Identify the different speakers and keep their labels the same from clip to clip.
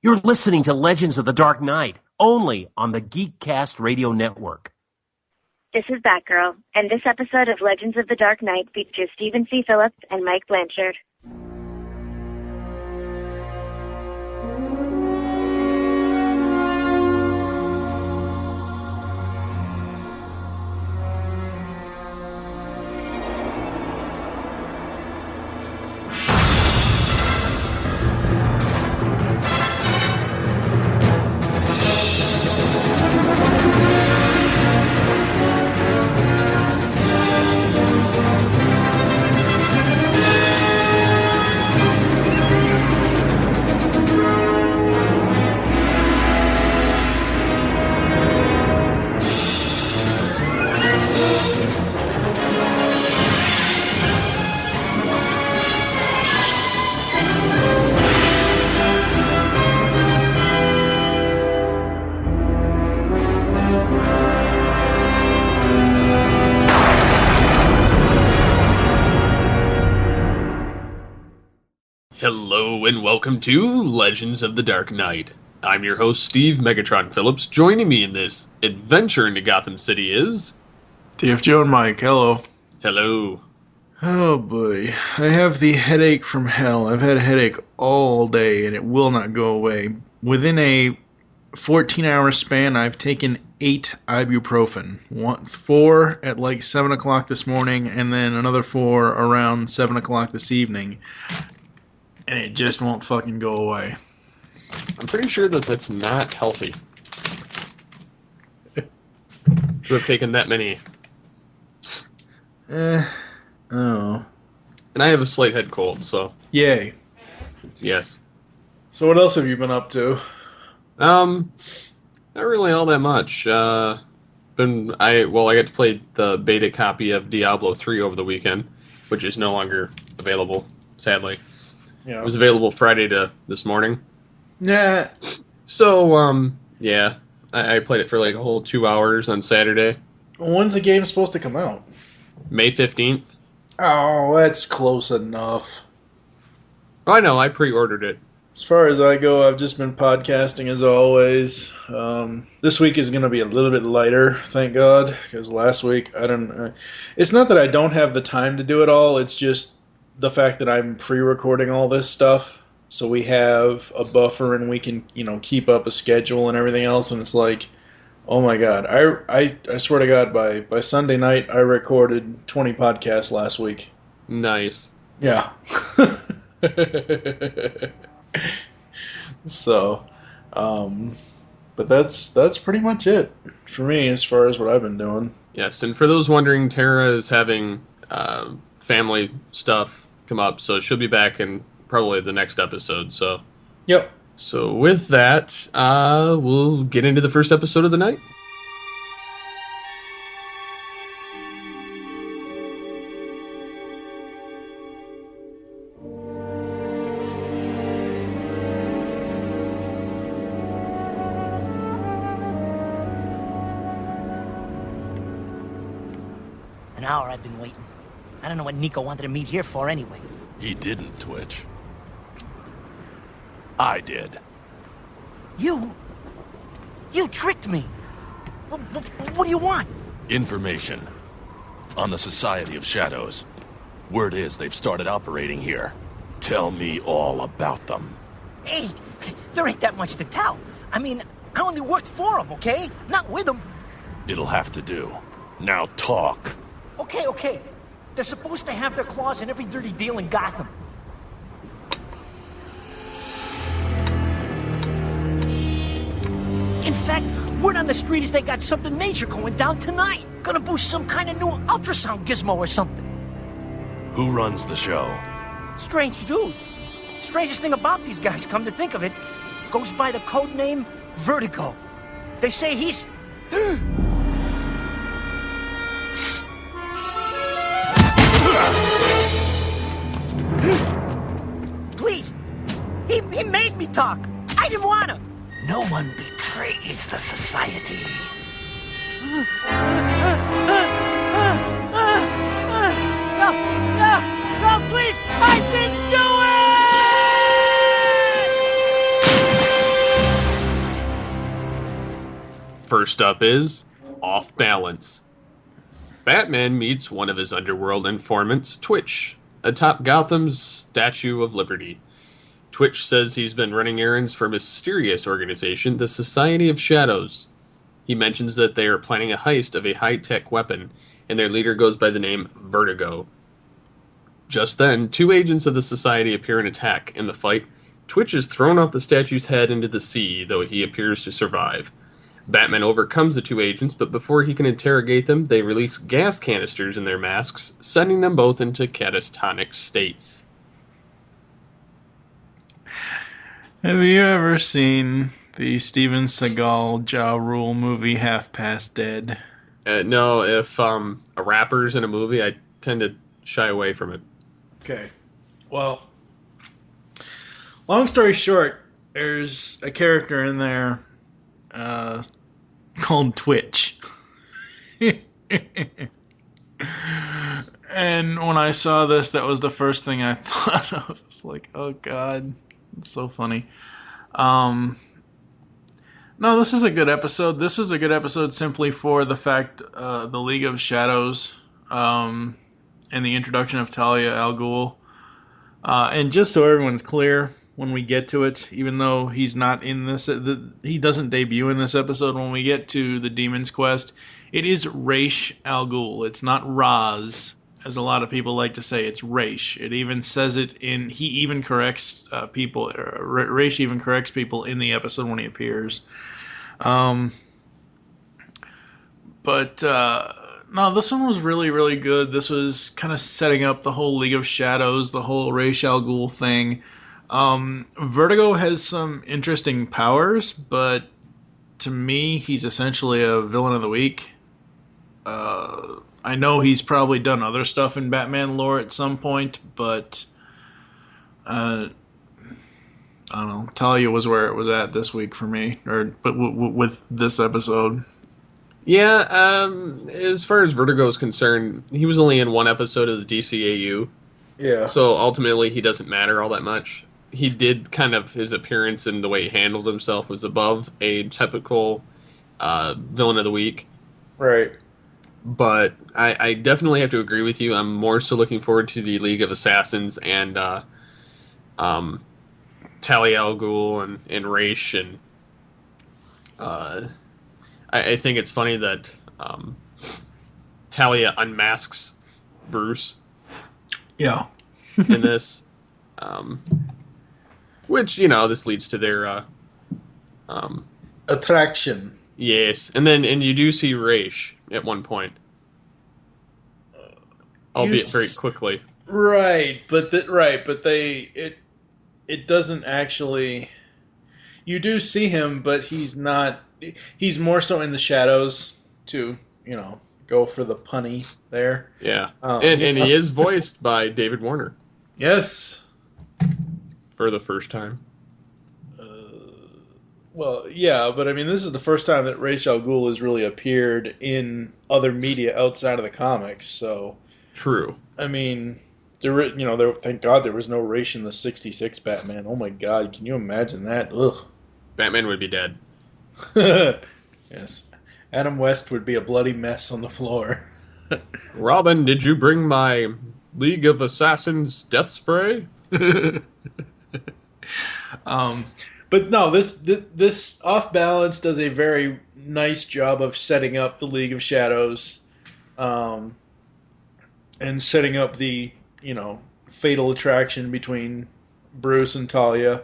Speaker 1: You're listening to Legends of the Dark Knight, only on the GeekCast radio network.
Speaker 2: This is Batgirl, and this episode of Legends of the Dark Knight features Stephen C. Phillips and Mike Blanchard.
Speaker 3: Hello and welcome to Legends of the Dark Knight. I'm your host, Steve Megatron Phillips. Joining me in this adventure into Gotham City is...
Speaker 4: TF Joe and Mike, hello.
Speaker 3: Hello.
Speaker 4: Oh boy, I have the headache from hell. I've had a headache all day and it will not go away. Within a 14-hour span, I've taken 8 ibuprofen. 4 at like 7 o'clock this morning and then another 4 around 7 o'clock this evening. And it just won't fucking go away.
Speaker 3: I'm pretty sure that that's not healthy. To have taken that many.
Speaker 4: Oh.
Speaker 3: And I have a slight head cold, so...
Speaker 4: Yay.
Speaker 3: Yes.
Speaker 4: So what else have you been up to?
Speaker 3: Not really all that much. I got to play the beta copy of Diablo 3 over the weekend, which is no longer available, sadly.
Speaker 4: Yeah.
Speaker 3: It was available Friday to this morning.
Speaker 4: Yeah.
Speaker 3: So, yeah. I played it for like a whole 2 hours on Saturday.
Speaker 4: When's the game supposed to come out?
Speaker 3: May 15th.
Speaker 4: Oh, that's close enough.
Speaker 3: Oh, I know, I pre-ordered it.
Speaker 4: As far as I go, I've just been podcasting as always. This week is going to be a little bit lighter, thank God, because last week, it's not that I don't have the time to do it all, it's just the fact that I'm pre-recording all this stuff, so we have a buffer and we can, keep up a schedule and everything else, and it's like, oh my God, I swear to God, by Sunday night, I recorded 20 podcasts last week.
Speaker 3: Nice.
Speaker 4: Yeah. So, but that's pretty much it for me as far as what I've been doing.
Speaker 3: Yes, and for those wondering, Tara is having family stuff come up, so she'll be back in probably the next episode. So,
Speaker 4: yep.
Speaker 3: So with that, we'll get into the first episode of the night.
Speaker 5: An hour I've been waiting. I don't know what Nico wanted to meet here for anyway.
Speaker 6: He didn't, Twitch. I did.
Speaker 5: You tricked me. What do you want?
Speaker 6: Information on the Society of Shadows. Word is they've started operating here. Tell me all about them.
Speaker 5: Hey, there ain't that much to tell. I mean, I only worked for them, okay? Not with them.
Speaker 6: It'll have to do. Now talk.
Speaker 5: Okay. They're supposed to have their claws in every dirty deal in Gotham. In fact, word on the street is they got something major going down tonight. Gonna boost some kind of new ultrasound gizmo or something.
Speaker 6: Who runs the show?
Speaker 5: Strange dude. Strangest thing about these guys, come to think of it, goes by the code name Vertigo. They say he's... Please! He made me talk! I didn't wanna! No one betrays the society. No, please! I didn't do it!
Speaker 3: First up is Off Balance. Batman meets one of his underworld informants, Twitch, atop Gotham's Statue of Liberty. Twitch says he's been running errands for a mysterious organization, the Society of Shadows. He mentions that they are planning a heist of a high-tech weapon, and their leader goes by the name Vertigo. Just then, 2 agents of the Society appear and attack. In the fight, Twitch is thrown off the statue's head into the sea, though he appears to survive. Batman overcomes the 2 agents, but before he can interrogate them, they release gas canisters in their masks, sending them both into catatonic states.
Speaker 4: Have you ever seen the Steven Seagal Ja Rule movie Half Past Dead?
Speaker 3: No, if a rapper's in a movie, I tend to shy away from it.
Speaker 4: Okay. Well, long story short, there's a character in there called Twitch. And when I saw this, that was the first thing I thought of. I was like, oh god, it's so funny. No, this is a good episode. This is a good episode simply for the fact the League of Shadows and the introduction of Talia al Ghul. And just so everyone's clear, when we get to it, even though he's not in this, he doesn't debut in this episode. When we get to the Demon's Quest, it is Ra's al Ghul. It's not Raz, as a lot of people like to say. It's Ra's. It even says it in. He even corrects people. Ra's even corrects people in the episode when he appears. No, this one was really, really good. This was kind of setting up the whole League of Shadows, the whole Ra's al Ghul thing. Vertigo has some interesting powers, but to me, he's essentially a villain of the week. I know he's probably done other stuff in Batman lore at some point, but I don't know. Talia was where it was at this week for me, but with this episode.
Speaker 3: Yeah, as far as Vertigo is concerned, he was only in one episode of the DCAU.
Speaker 4: Yeah.
Speaker 3: So ultimately, he doesn't matter all that much. He did kind of, his appearance and the way he handled himself was above a typical villain of the week.
Speaker 4: Right.
Speaker 3: But I definitely have to agree with you. I'm more so looking forward to the League of Assassins and Talia al Ghul and Ra's. And I think it's funny that Talia unmasks Bruce.
Speaker 4: Yeah.
Speaker 3: In this. Which, this leads to their
Speaker 4: attraction.
Speaker 3: Yes. And you do see Ra's at one point. Albeit very quickly.
Speaker 4: Right, but it doesn't actually. You do see him, but he's not. He's more so in the shadows to go for the punny there.
Speaker 3: Yeah, and he is voiced by David Warner.
Speaker 4: Yes,
Speaker 3: for the first time.
Speaker 4: Well, yeah, but I mean, this is the first time that Ra's al Ghul has really appeared in other media outside of the comics. So
Speaker 3: true.
Speaker 4: I mean, thank God there was no Ra's in the '66 Batman. Oh my God, can you imagine that? Ugh.
Speaker 3: Batman would be dead.
Speaker 4: Yes, Adam West would be a bloody mess on the floor.
Speaker 3: Robin, did you bring my League of Assassins death spray?
Speaker 4: But no, this Off Balance does a very nice job of setting up the League of Shadows, and setting up the fatal attraction between Bruce and Talia.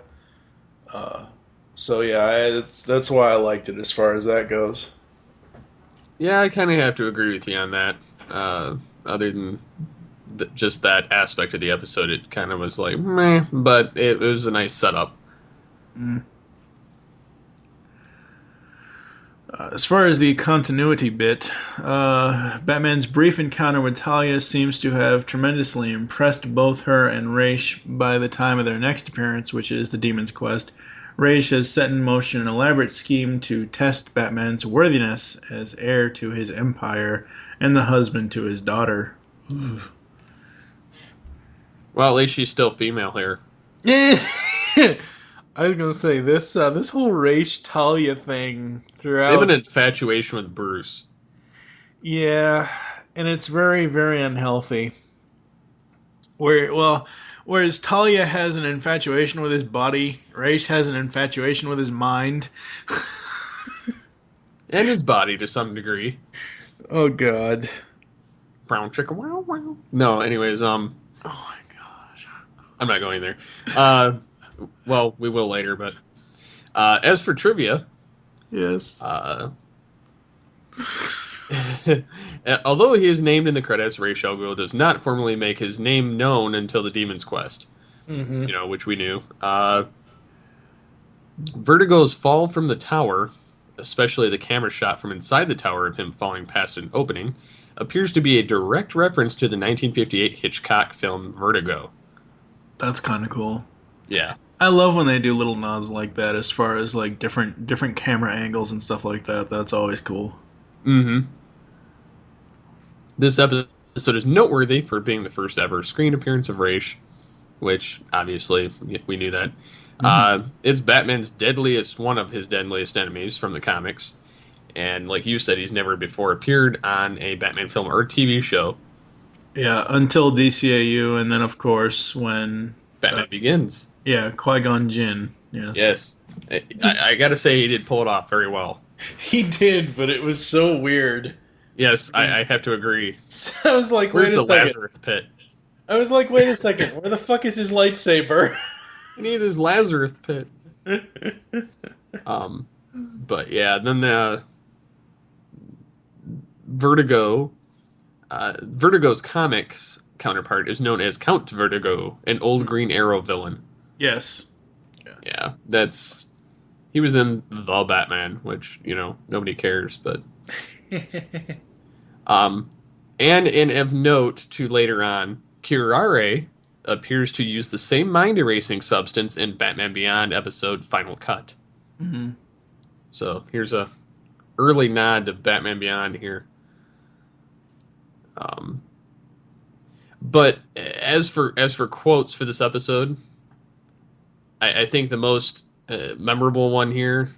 Speaker 4: So yeah, that's why I liked it as far as that goes.
Speaker 3: Yeah, I kind of have to agree with you on that. Other than just that aspect of the episode, it kind of was like meh, but it was a nice setup.
Speaker 4: As far as the continuity bit, Batman's brief encounter with Talia seems to have tremendously impressed both her and Ra's by the time of their next appearance, which is the Demon's Quest. Ra's has set in motion an elaborate scheme to test Batman's worthiness as heir to his empire and the husband to his daughter. Oof.
Speaker 3: Well, at least she's still female here.
Speaker 4: I was gonna say this whole Raish Talia thing throughout.
Speaker 3: They have an infatuation with Bruce.
Speaker 4: Yeah, and it's very, very unhealthy. Whereas Talia has an infatuation with his body, Raish has an infatuation with his mind.
Speaker 3: And his body to some degree.
Speaker 4: Oh God.
Speaker 3: Brown chicken, wow, wow. No, anyways,
Speaker 4: Oh my gosh.
Speaker 3: I'm not going there. Well, we will later, but as for trivia,
Speaker 4: Yes.
Speaker 3: although he is named in the credits, Ra's al Ghul does not formally make his name known until the Demon's Quest.
Speaker 4: Mm-hmm.
Speaker 3: Which we knew. Vertigo's fall from the tower, especially the camera shot from inside the tower of him falling past an opening, appears to be a direct reference to the 1958 Hitchcock film Vertigo.
Speaker 4: That's kind of cool.
Speaker 3: Yeah.
Speaker 4: I love when they do little nods like that, as far as like different camera angles and stuff like that. That's always cool.
Speaker 3: Mm-hmm. This episode is noteworthy for being the first ever screen appearance of Ra's, which obviously we knew that. Mm-hmm. It's Batman's one of his deadliest enemies from the comics, and like you said, he's never before appeared on a Batman film or TV show.
Speaker 4: Yeah, until DCAU, and then of course when
Speaker 3: Batman Begins.
Speaker 4: Yeah, Qui-Gon Jinn. Yes.
Speaker 3: I gotta say he did pull it off very well.
Speaker 4: He did, but it was so weird.
Speaker 3: Yes, I have to agree.
Speaker 4: I was like,
Speaker 3: where's
Speaker 4: wait a
Speaker 3: the
Speaker 4: second.
Speaker 3: Lazarus pit?
Speaker 4: I was like, wait a second, where the fuck is his lightsaber?
Speaker 3: I need his Lazarus pit. But yeah, then the Vertigo's comics counterpart is known as Count Vertigo, an old Green Arrow villain.
Speaker 4: Yes.
Speaker 3: Yeah, he was in The Batman, which, nobody cares, but and of note to later on, Curare appears to use the same mind-erasing substance in Batman Beyond episode Final Cut.
Speaker 4: Mm-hmm.
Speaker 3: So here's a early nod to Batman Beyond here. But as for quotes for this episode, I think the most memorable one here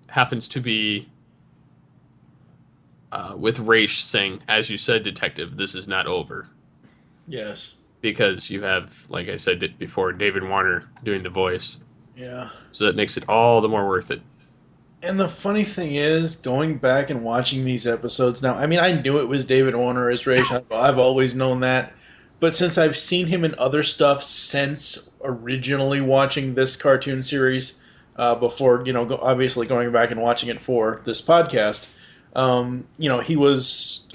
Speaker 3: happens to be with Ra's saying, "As you said, Detective, this is not over."
Speaker 4: Yes.
Speaker 3: Because you have, like I said before, David Warner doing the voice.
Speaker 4: Yeah.
Speaker 3: So that makes it all the more worth it.
Speaker 4: And the funny thing is, going back and watching these episodes now, I mean, I knew it was David Warner as Ra's. I've always known that. But since I've seen him in other stuff since originally watching this cartoon series, before, obviously going back and watching it for this podcast, he was,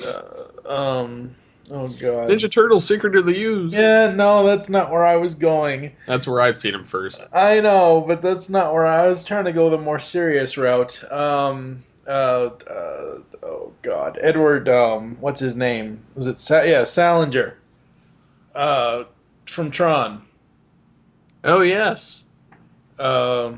Speaker 4: oh God.
Speaker 3: Ninja Turtles: Secret of the Ooze.
Speaker 4: Yeah, no, that's not where I was going.
Speaker 3: That's where I've seen him first.
Speaker 4: I know, but that's not where I was trying to go the more serious route. Oh God. Edward, what's his name? Was it, Salinger. From Tron.
Speaker 3: Oh, yes.
Speaker 4: So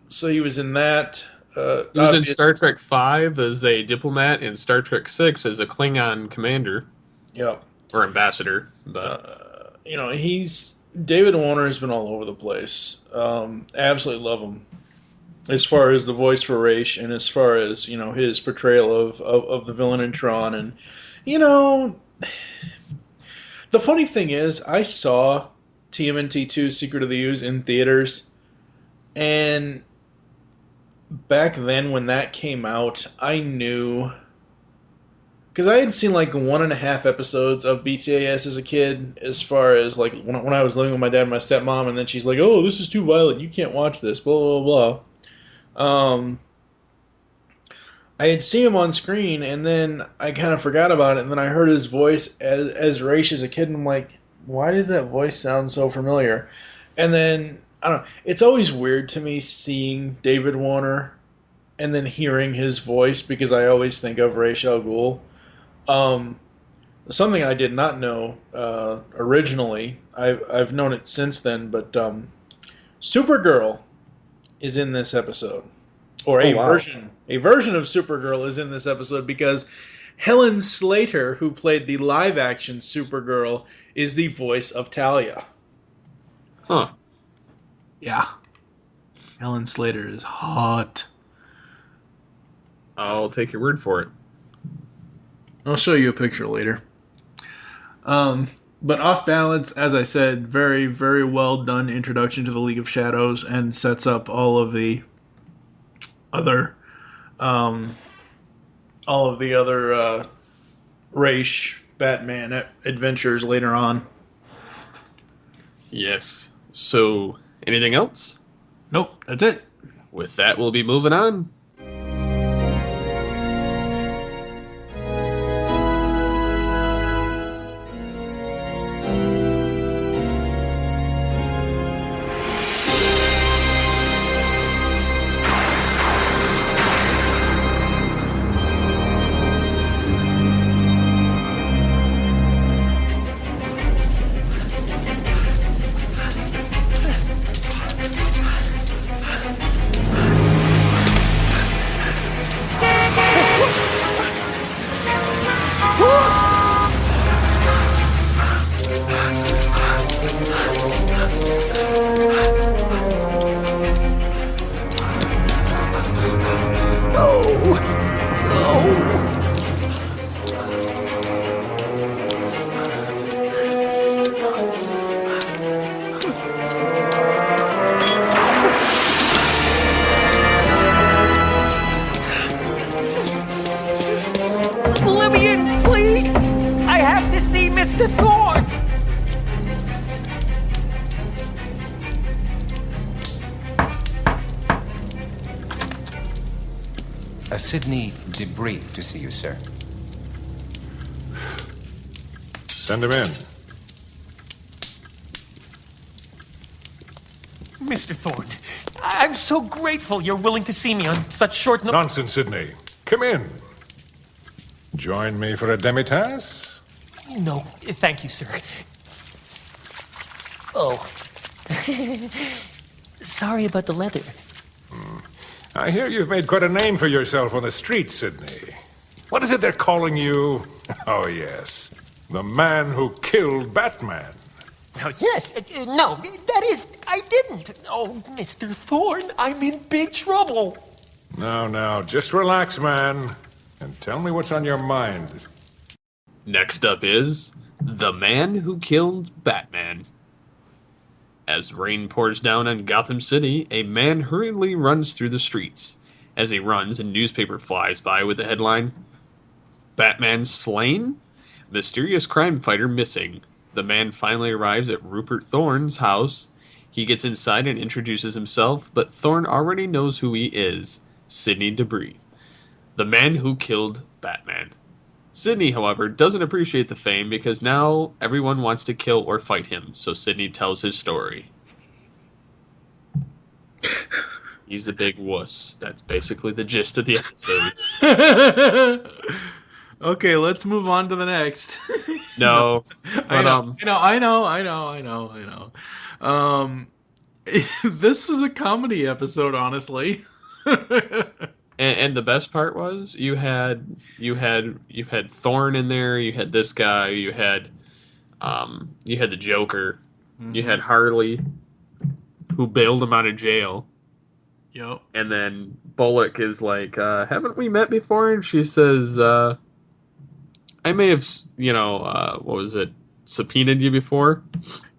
Speaker 4: he was in that.
Speaker 3: He was in Star Trek V as a diplomat, and Star Trek VI as a Klingon commander.
Speaker 4: Yep.
Speaker 3: Or ambassador. But
Speaker 4: David Warner has been all over the place. Absolutely love him. As far as the voice for Ra's, and as far as, his portrayal of the villain in Tron. And, the funny thing is, I saw TMNT 2 Secret of the Ooze in theaters, and back then when that came out, I knew, because I had seen like 1.5 episodes of BTAS as a kid, as far as like when I was living with my dad and my stepmom, and then she's like, "Oh, this is too violent, you can't watch this," blah blah blah. I had seen him on screen, and then I kind of forgot about it, and then I heard his voice as Ra's as a kid, and I'm like, why does that voice sound so familiar? And then, I don't know, it's always weird to me seeing David Warner and then hearing his voice, because I always think of Ra's al Ghul. Something I did not know originally, I've known it since then, but Supergirl is in this episode. Or a version of Supergirl is in this episode, because Helen Slater, who played the live-action Supergirl, is the voice of Talia.
Speaker 3: Huh.
Speaker 4: Yeah. Helen Slater is hot.
Speaker 3: I'll take your word for it.
Speaker 4: I'll show you a picture later. But Off Balance, as I said, very, very well done introduction to the League of Shadows and sets up all of the other Ra's Batman adventures later on.
Speaker 3: Yes. So, anything else?
Speaker 4: Nope, that's it.
Speaker 3: With that, we'll be moving on.
Speaker 5: Let me in, please! I have to see Mr. Thorne!
Speaker 7: Sydney debriefed to see you, sir.
Speaker 8: Send him in.
Speaker 5: Mr. Thorne, I'm so grateful you're willing to see me on such short notice.
Speaker 8: Nonsense, Sydney. Come in. Join me for a demitasse?
Speaker 5: No, thank you, sir. Oh. Sorry about the leather.
Speaker 8: I hear you've made quite a name for yourself on the streets, Sydney. What is it they're calling you? Oh, yes. The man who killed Batman.
Speaker 5: Well, yes. No, that is, I didn't. Oh, Mr. Thorne, I'm in big trouble.
Speaker 8: Now, just relax, man. And tell me what's on your mind.
Speaker 3: Next up is The Man Who Killed Batman. As rain pours down on Gotham City, a man hurriedly runs through the streets. As he runs, a newspaper flies by with the headline, Batman slain? Mysterious crime fighter missing. The man finally arrives at Rupert Thorne's house. He gets inside and introduces himself, but Thorne already knows who he is, Sidney Debris, the man who killed Batman. Sidney, however, doesn't appreciate the fame because now everyone wants to kill or fight him, so Sidney tells his story. He's a big wuss. That's basically the gist of the episode.
Speaker 4: Okay, let's move on to the next.
Speaker 3: No.
Speaker 4: I know. This was a comedy episode, honestly.
Speaker 3: And the best part was you had Thorne in there, you had this guy, you had the Joker, you had Harley, who bailed him out of jail.
Speaker 4: Yep.
Speaker 3: And then Bullock is like, haven't we met before? And she says, I may have, subpoenaed you before.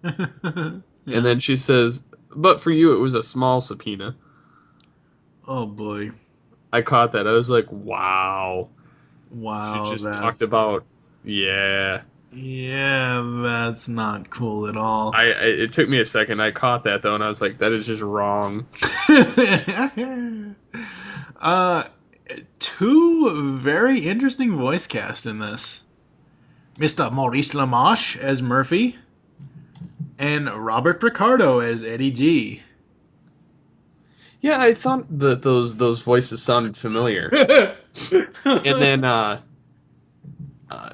Speaker 3: And then she says, but for you it was a small subpoena.
Speaker 4: Oh boy.
Speaker 3: I caught that. I was like, wow.
Speaker 4: Wow.
Speaker 3: She just talked about, yeah.
Speaker 4: Yeah, that's not cool at all.
Speaker 3: It took me a second. I caught that, though, and I was like, that is just wrong.
Speaker 4: Two very interesting voice casts in this. Mr. Maurice LaMarche as Murphy, and Robert Ricardo as Eddie G.
Speaker 3: Yeah, I thought that those voices sounded familiar. And then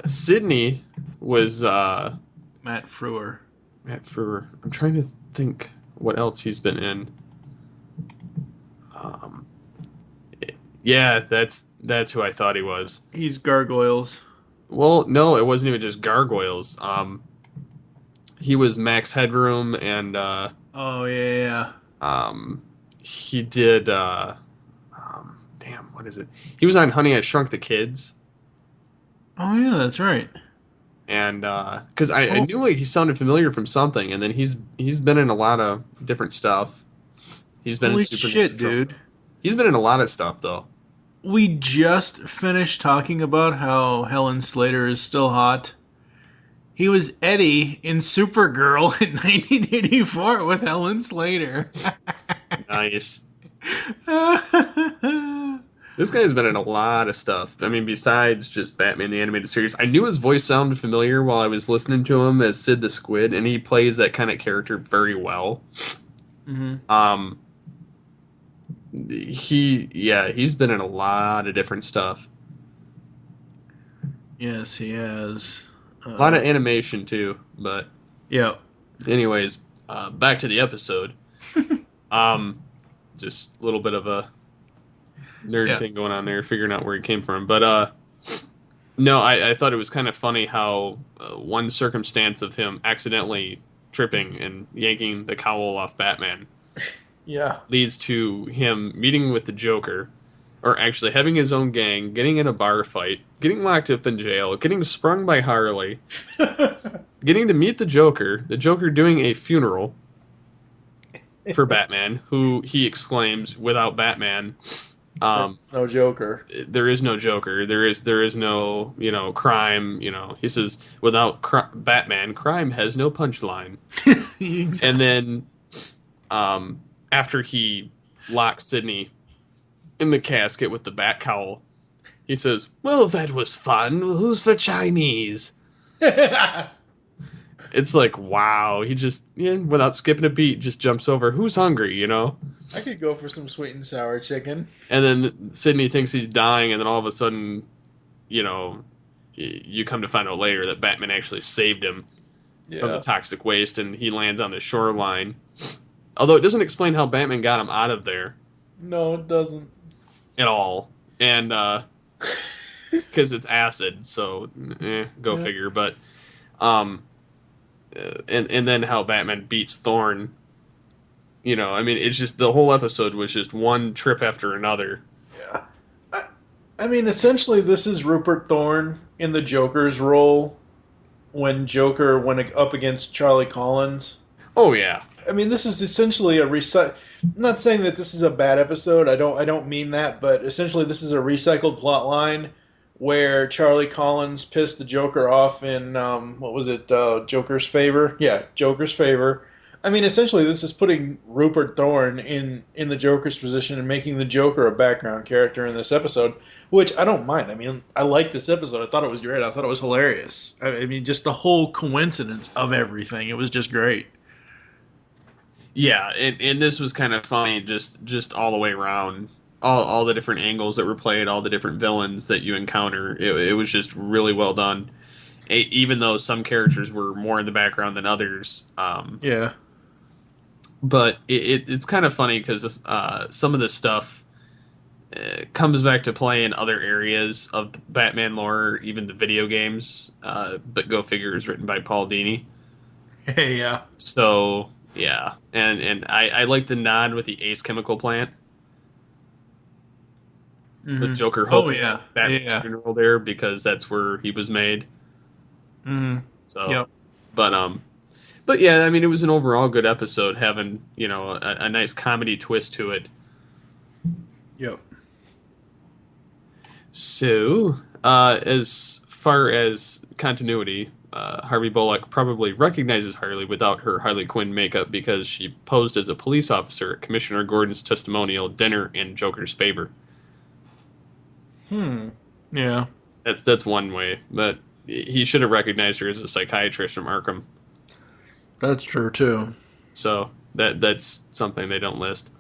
Speaker 3: Sidney was
Speaker 4: Matt Frewer.
Speaker 3: I'm trying to think what else he's been in. Yeah, that's who I thought he was.
Speaker 4: He's Gargoyles.
Speaker 3: Well, no, it wasn't even just Gargoyles. He was Max Headroom and
Speaker 4: Oh yeah.
Speaker 3: He did. Damn, what is it? He was on Honey, I Shrunk the Kids.
Speaker 4: Oh yeah, that's right.
Speaker 3: And because I knew he sounded familiar from something, and then he's been in a lot of different stuff. He's been
Speaker 4: Holy
Speaker 3: in
Speaker 4: shit, dude.
Speaker 3: He's been in a lot of stuff though.
Speaker 4: We just finished talking about how Helen Slater is still hot. He was Eddie in Supergirl in 1984 with Helen Slater.
Speaker 3: Nice. This guy's been in a lot of stuff. I mean, besides just Batman the Animated Series. I knew his voice sounded familiar while I was listening to him as Sid the Squid, and he plays that kind of character very well.
Speaker 4: Mm-hmm.
Speaker 3: He's been in a lot of different stuff.
Speaker 4: Yes, he has.
Speaker 3: A lot of animation, too, but...
Speaker 4: Yeah.
Speaker 3: Anyways, back to the episode. Just a little bit of a nerd thing going on there, figuring out where he came from. But, no, I thought it was kind of funny how one circumstance of him accidentally tripping and yanking the cowl off Batman leads to him meeting with the Joker, or actually having his own gang, getting in a bar fight, getting locked up in jail, getting sprung by Harley, getting to meet the Joker doing a funeral for Batman, who he exclaims, without Batman,
Speaker 4: there's no Joker.
Speaker 3: There is no Joker. There is no, crime. He says, without Batman, crime has no punchline.
Speaker 4: Exactly.
Speaker 3: And then, after he locks Sidney in the casket with the bat cowl, he says, "Well, that was fun. Who's for Chinese?" It's like, wow. He just, without skipping a beat, just jumps over. Who's hungry,
Speaker 4: I could go for some sweet and sour chicken.
Speaker 3: And then Sidney thinks he's dying, and then all of a sudden, you come to find out later that Batman actually saved him from the toxic waste, and he lands on the shoreline. Although it doesn't explain how Batman got him out of there.
Speaker 4: No, it doesn't.
Speaker 3: At all. And, because it's acid, so, go figure. But, and then how Batman beats Thorn. It's just, the whole episode was just one trip after another.
Speaker 4: Yeah. I mean, essentially, this is Rupert Thorne in the Joker's role when Joker went up against Charlie Collins.
Speaker 3: Oh, yeah.
Speaker 4: I mean, this is essentially a I'm not saying that this is a bad episode. I don't mean that, but essentially this is a recycled plot line where Charlie Collins pissed the Joker off in Joker's Favor? Yeah, Joker's Favor. I mean, essentially this is putting Rupert Thorne in the Joker's position and making the Joker a background character in this episode, which I don't mind. I mean, I liked this episode. I thought it was great. I thought it was hilarious. I mean, just the whole coincidence of everything. It was just great.
Speaker 3: Yeah, and this was kind of funny, just all the way around. All the different angles that were played, all the different villains that you encounter. It was just really well done. Even though some characters were more in the background than others.
Speaker 4: Yeah.
Speaker 3: But it's kind of funny because some of this stuff comes back to play in other areas of the Batman lore, even the video games. But go figure is written by Paul Dini.
Speaker 4: Yeah.
Speaker 3: So... yeah, and I like the nod with the Ace Chemical Plant.
Speaker 4: Mm-hmm.
Speaker 3: The Joker hoping Batman's funeral there because that's where he was made.
Speaker 4: Mm-hmm.
Speaker 3: So, but yeah, I mean, it was an overall good episode, having a nice comedy twist to it.
Speaker 4: Yep.
Speaker 3: So, as far as continuity. Harvey Bullock probably recognizes Harley without her Harley Quinn makeup because she posed as a police officer at Commissioner Gordon's testimonial dinner in Joker's Favor.
Speaker 4: Yeah.
Speaker 3: That's one way, but he should have recognized her as a psychiatrist from Arkham.
Speaker 4: That's true, too.
Speaker 3: So that's something they don't list.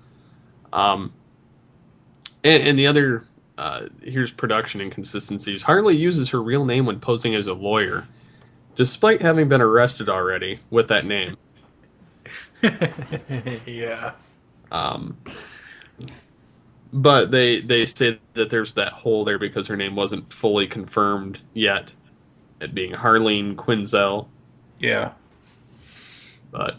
Speaker 3: And the other, here's production inconsistencies. Harley uses her real name when posing as a lawyer, despite having been arrested already with that name.
Speaker 4: Yeah.
Speaker 3: But they say that there's that hole there because her name wasn't fully confirmed yet at being Harleen Quinzel.
Speaker 4: Yeah.
Speaker 3: But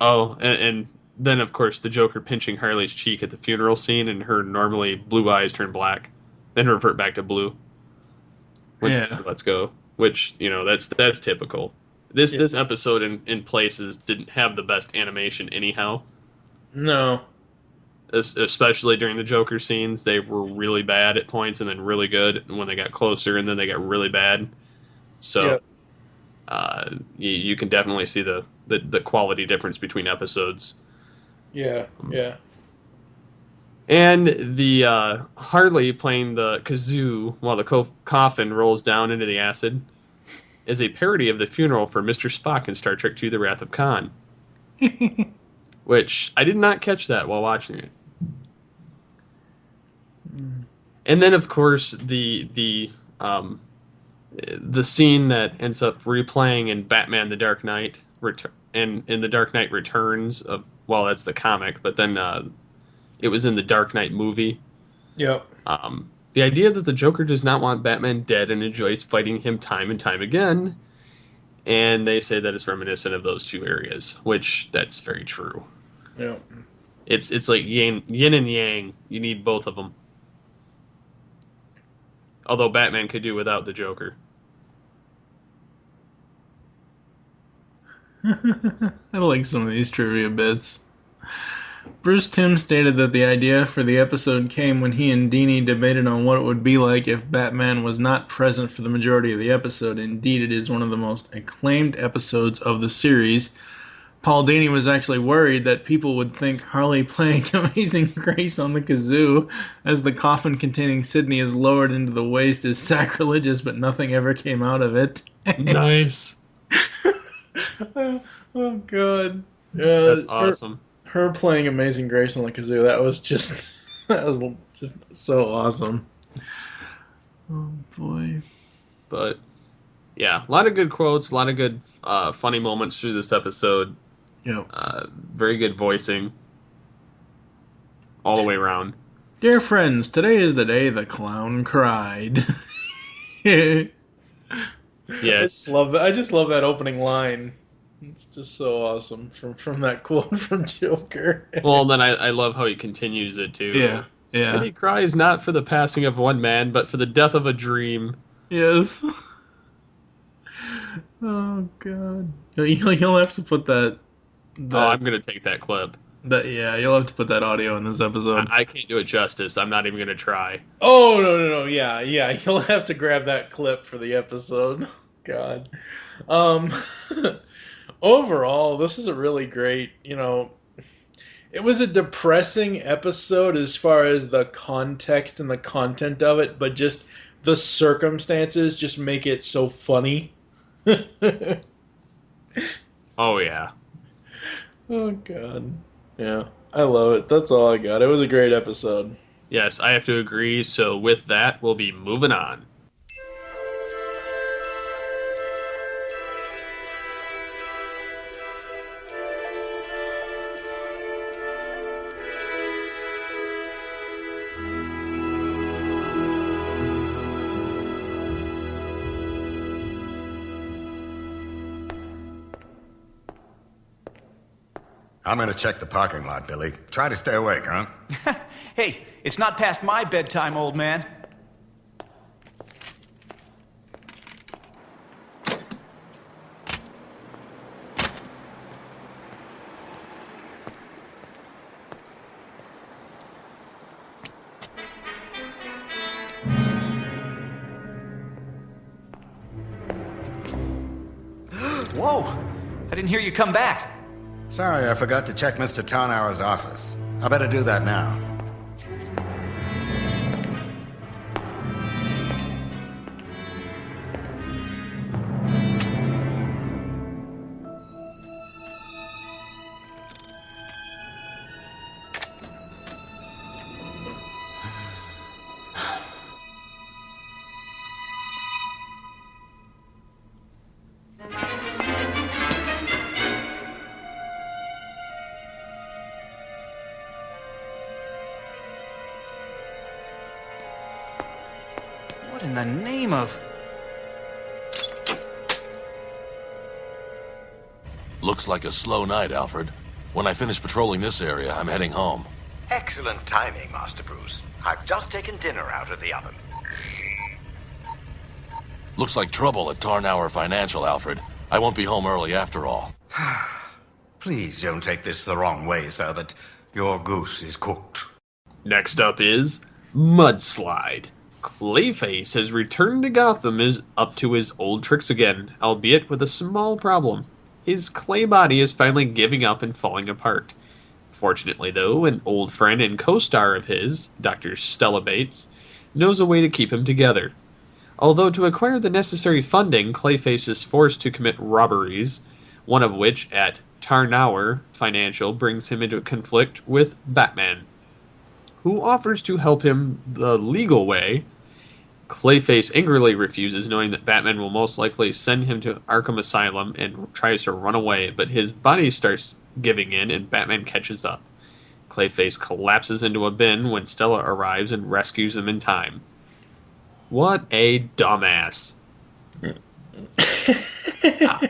Speaker 3: Oh, and then, of course, the Joker pinching Harley's cheek at the funeral scene, and her normally blue eyes turn black, then revert back to blue. Let's go. Which, that's typical. This episode in places didn't have the best animation anyhow.
Speaker 4: No.
Speaker 3: Especially during the Joker scenes, they were really bad at points and then really good when they got closer, and then they got really bad. So you can definitely see the quality difference between episodes.
Speaker 4: Yeah.
Speaker 3: And the Harley playing the kazoo while the coffin rolls down into the acid is a parody of the funeral for Mr. Spock in Star Trek II: The Wrath of Khan. Which I did not catch that while watching it. And then, of course, the scene that ends up replaying in Batman: The Dark Knight and in The Dark Knight Returns that's the comic, but then it was in the Dark Knight movie.
Speaker 4: Yep.
Speaker 3: The idea that the Joker does not want Batman dead and enjoys fighting him time and time again, and they say that it's reminiscent of those two areas, which that's very true.
Speaker 4: Yep.
Speaker 3: It's like yin and yang. You need both of them. Although Batman could do without the Joker.
Speaker 4: I like some of these trivia bits. Bruce Timm stated that the idea for the episode came when he and Dini debated on what it would be like if Batman was not present for the majority of the episode. Indeed, it is one of the most acclaimed episodes of the series. Paul Dini was actually worried that people would think Harley playing Amazing Grace on the kazoo as the coffin containing Sidney is lowered into the waste is sacrilegious, but nothing ever came out of it.
Speaker 3: Nice.
Speaker 4: Oh, God.
Speaker 3: That's awesome.
Speaker 4: Her playing Amazing Grace on the kazoo, that was just so awesome. Oh, boy.
Speaker 3: But, yeah, a lot of good quotes, a lot of good funny moments through this episode.
Speaker 4: Yep.
Speaker 3: Very good voicing. All the way around.
Speaker 4: Dear friends, today is the day the clown cried.
Speaker 3: Yes.
Speaker 4: I just love that opening line. It's just so awesome from that quote from Joker.
Speaker 3: Well, then I love how he continues it, too.
Speaker 4: Yeah.
Speaker 3: And he cries not for the passing of one man, but for the death of a dream.
Speaker 4: Yes. Oh, God. You'll have to put that...
Speaker 3: I'm going to take that clip.
Speaker 4: You'll have to put that audio in this episode.
Speaker 3: I can't do it justice. I'm not even going to try.
Speaker 4: Oh, no. Yeah. You'll have to grab that clip for the episode. God. Overall, this is a really great, it was a depressing episode as far as the context and the content of it, but just the circumstances just make it so funny.
Speaker 3: Oh, yeah.
Speaker 4: Oh, God. Yeah, I love it. That's all I got. It was a great episode.
Speaker 3: Yes, I have to agree. So with that, we'll be moving on.
Speaker 9: I'm gonna check the parking lot, Billy. Try to stay awake, huh?
Speaker 5: Hey, it's not past my bedtime, old man. Whoa! I didn't hear you come back.
Speaker 9: Sorry, I forgot to check Mr. Tarnauer's office. I better do that now.
Speaker 5: What in the name of...
Speaker 6: Looks like a slow night, Alfred. When I finish patrolling this area, I'm heading home.
Speaker 10: Excellent timing, Master Bruce. I've just taken dinner out of the oven.
Speaker 6: Looks like trouble at Tarnower Financial, Alfred. I won't be home early after all.
Speaker 9: Please don't take this the wrong way, sir, but your goose is cooked.
Speaker 3: Next up is Mudslide. Clayface has returned to Gotham is up to his old tricks again, albeit with a small problem. His clay body is finally giving up and falling apart. Fortunately, though, an old friend and co-star of his, Dr. Stella Bates, knows a way to keep him together. Although to acquire the necessary funding, Clayface is forced to commit robberies, one of which, at Tarnower Financial, brings him into a conflict with Batman, who offers to help him the legal way. Clayface angrily refuses, knowing that Batman will most likely send him to Arkham Asylum, and tries to run away, but his body starts giving in and Batman catches up. Clayface collapses into a bin when Stella arrives and rescues him in time. What a dumbass.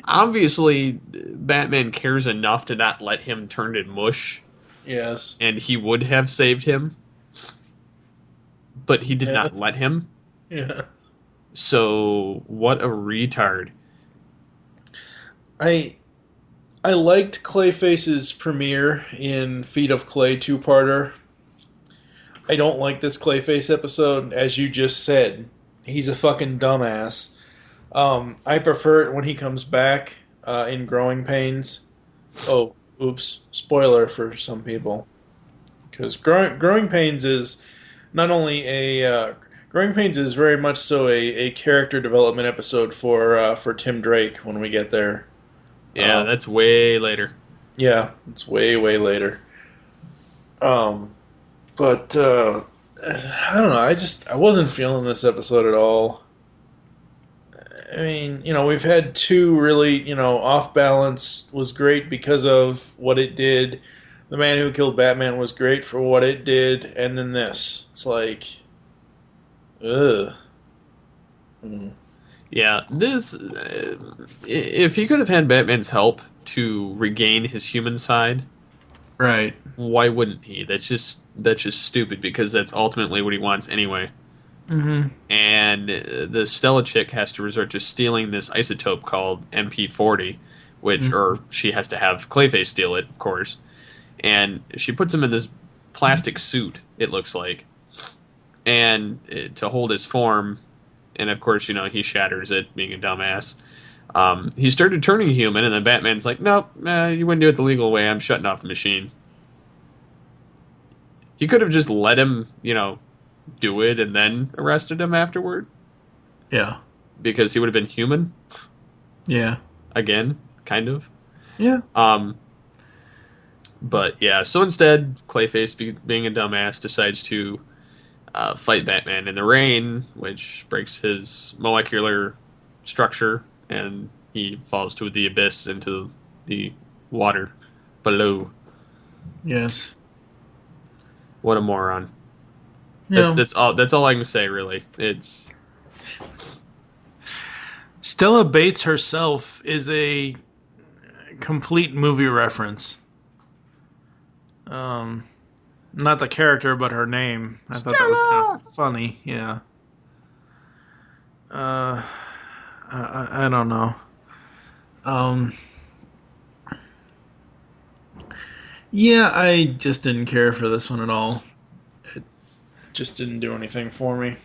Speaker 3: Obviously, Batman cares enough to not let him turn to mush.
Speaker 4: Yes.
Speaker 3: And he would have saved him. But he did not let him.
Speaker 4: Yeah.
Speaker 3: So, what a retard.
Speaker 4: I liked Clayface's premiere in Feet of Clay 2-parter. I don't like this Clayface episode, as you just said. He's a fucking dumbass. I prefer it when he comes back in Growing Pains. Oh, oops. Spoiler for some people. Because Growing Pains is not only a... Growing Pains is very much so a character development episode for Tim Drake when we get there.
Speaker 3: Yeah, that's way later.
Speaker 4: Yeah, it's way, way later. But I don't know. I wasn't feeling this episode at all. I mean, we've had two really, off balance was great because of what it did. The Man Who Killed Batman was great for what it did, and then this. It's like, ugh.
Speaker 3: Yeah, this. If he could have had Batman's help to regain his human side,
Speaker 4: right?
Speaker 3: Why wouldn't he? That's just stupid because that's ultimately what he wants anyway.
Speaker 4: Mm-hmm.
Speaker 3: And the Stella chick has to resort to stealing this isotope called MP40, which, or she has to have Clayface steal it, of course. And she puts him in this plastic suit, it looks like, and to hold his form. And of course, he shatters it, being a dumbass. He started turning human, and then Batman's like, nope, you wouldn't do it the legal way. I'm shutting off the machine. He could have just let him, do it and then arrested him afterward.
Speaker 4: Yeah.
Speaker 3: Because he would have been human.
Speaker 4: Yeah.
Speaker 3: Again, kind of.
Speaker 4: Yeah.
Speaker 3: But yeah, so instead, Clayface, being a dumbass, decides to fight Batman in the rain, which breaks his molecular structure, and he falls to the abyss into the water below.
Speaker 4: Yes.
Speaker 3: What a moron.
Speaker 4: Yeah.
Speaker 3: That's all I can say, really. It's
Speaker 4: Stella Bates herself is a complete movie reference. Not the character, but her name. I thought that was kind of funny. Yeah. I don't know. Yeah, I just didn't care for this one at all. It just didn't do anything for me.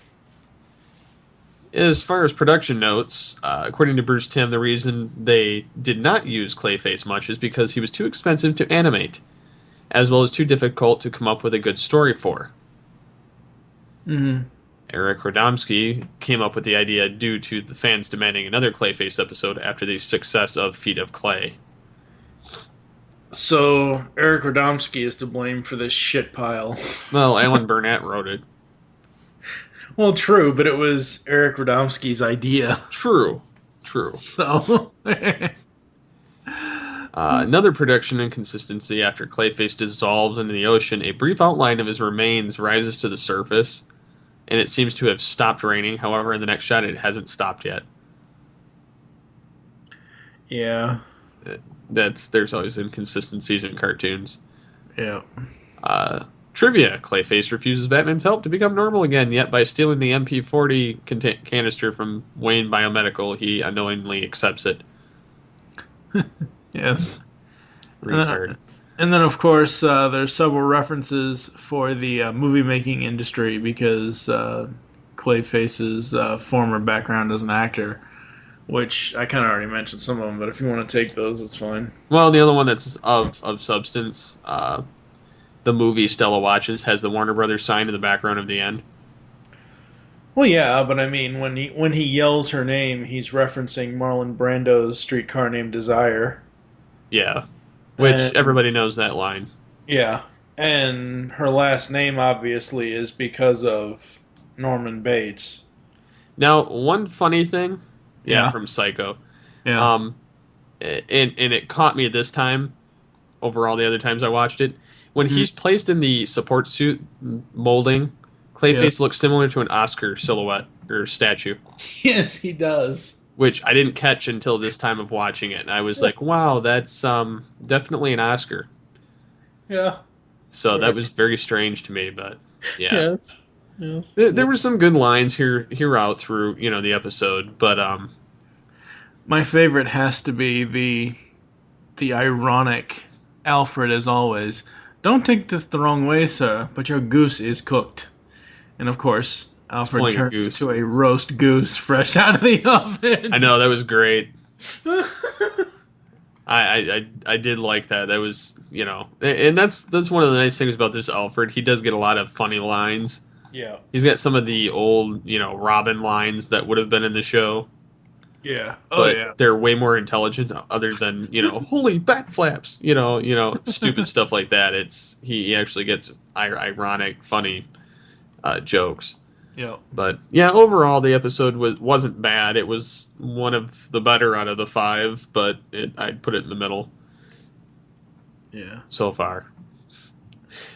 Speaker 3: As far as production notes, according to Bruce Timm, the reason they did not use Clayface much is because he was too expensive to animate, as well as too difficult to come up with a good story for.
Speaker 4: Mm-hmm.
Speaker 3: Eric Radomski came up with the idea due to the fans demanding another Clayface episode after the success of Feet of Clay.
Speaker 4: So, Eric Radomski is to blame for this shit pile.
Speaker 3: Well, Alan Burnett wrote it.
Speaker 4: Well, true, but it was Eric Radomski's idea.
Speaker 3: True.
Speaker 4: So...
Speaker 3: Another production inconsistency: after Clayface dissolves into the ocean, a brief outline of his remains rises to the surface, and it seems to have stopped raining. However, in the next shot, it hasn't stopped yet.
Speaker 4: Yeah.
Speaker 3: there's always inconsistencies in cartoons.
Speaker 4: Yeah.
Speaker 3: Trivia: Clayface refuses Batman's help to become normal again, yet by stealing the MP40 canister from Wayne Biomedical, he unknowingly accepts it.
Speaker 4: Yes.
Speaker 3: Retard.
Speaker 4: And then, of course, there's several references for the movie-making industry because Clayface's former background as an actor, which I kind of already mentioned some of them, but if you want to take those, it's fine.
Speaker 3: Well, the other one that's of substance, the movie Stella Watches has the Warner Brothers sign in the background of the end.
Speaker 4: Well, yeah, but I mean, when he yells her name, he's referencing Marlon Brando's Streetcar Named Desire.
Speaker 3: Yeah, which everybody knows that line.
Speaker 4: Yeah, and her last name obviously is because of Norman Bates.
Speaker 3: Now, one funny thing,
Speaker 4: Yeah.
Speaker 3: from Psycho,
Speaker 4: Yeah.
Speaker 3: and it caught me this time over all the other times I watched it. When he's placed in the support suit molding, Clayface looks similar to an Oscar silhouette or statue.
Speaker 4: Yes, he does.
Speaker 3: Which I didn't catch until this time of watching it. And I was like, wow, that's definitely an Oscar.
Speaker 4: Yeah.
Speaker 3: So that was very strange to me, but yeah.
Speaker 4: Yes.
Speaker 3: There were some good lines here out through, the episode, but
Speaker 4: my favorite has to be the ironic Alfred, as always. Don't take this the wrong way, sir, but your goose is cooked. And of course, Alfred turns to a roast goose fresh out of the oven.
Speaker 3: I know, that was great. I did like that. That was, and that's one of the nice things about this Alfred. He does get a lot of funny lines.
Speaker 4: Yeah.
Speaker 3: He's got some of the old, Robin lines that would have been in the show.
Speaker 4: Yeah.
Speaker 3: But they're way more intelligent other than, holy bat flaps, stupid stuff like that. He actually gets ironic, funny jokes.
Speaker 4: Yeah.
Speaker 3: But yeah, overall the episode wasn't bad. It was one of the better out of the 5, but I'd put it in the middle.
Speaker 4: Yeah.
Speaker 3: So far.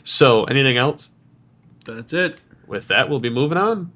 Speaker 3: So, anything else?
Speaker 4: That's it.
Speaker 3: With that, we'll be moving on.